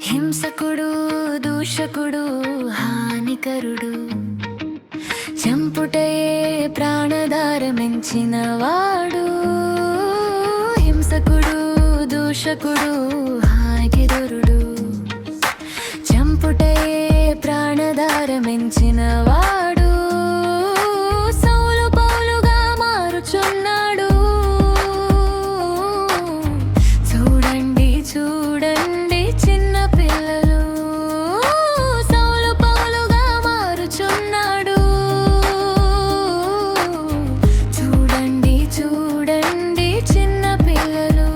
హింసకుడు దూషకుడు హానికరుడు చంపుటయే ప్రాణధారమించిన వాడు. హింసకుడు దూషకుడు హానికరుడు చంపుటయే ప్రాణధారమించిన వాడు. సౌలు పౌలుగా మారుచున్నాడు. చూడండి చూడండి చిన్న పిల్లలు, సౌలు పౌలుగా మారుచున్నాడు. చూడండి చూడండి చిన్న పిల్లలు.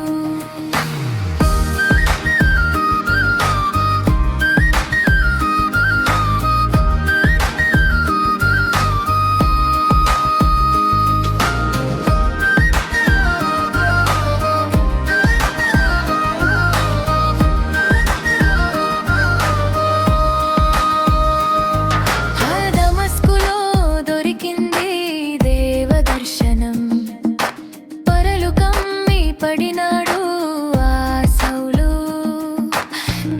పడినాడు ఆ సౌలు.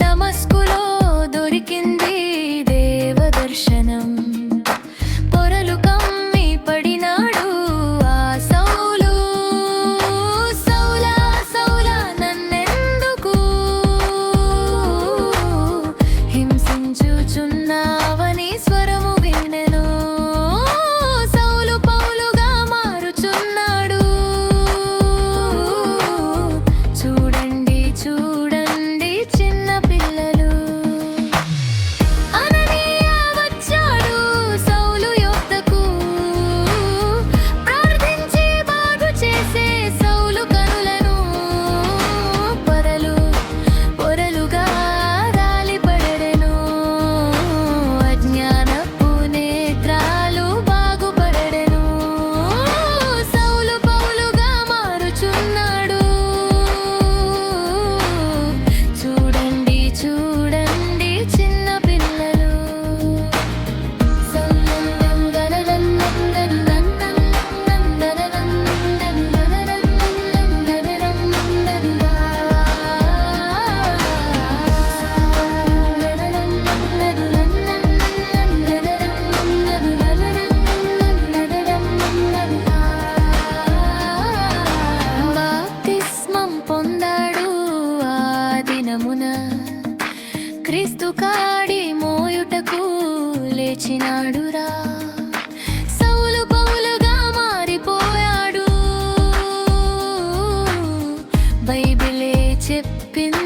దమస్కులో దొరికింది దేవదర్శనం. పొరలు కమ్మి పడినాడు ఆ సౌలు. సౌలా సౌలా నన్నెందుకు హింసించుచున్నావని స్వరము వినెను. సౌలు పౌలుగా మారుచున్నాడు. చూడండి చూడండి చిన్న పిల్లలు. అననీయ వచ్చాడు సౌలు యొద్దకు. ప్రార్థించి బాగు చేసే సౌలు కనులను పొరలుగా రాలిపడెను. అజ్ఞానపు నేత్రాలు బాగుపడెను. సౌలు పౌలుగా మారుచున్నాడు. చూడండి చూడండి చిన్న పిల్లలు. బాప్తిస్మం పొందాడు ఆ దినమున. క్రీస్తు కాడి మోయుటకు లేచినాడురా. సౌలు పౌలుగా మారిపోయాడు. బైబిలే చెప్పింది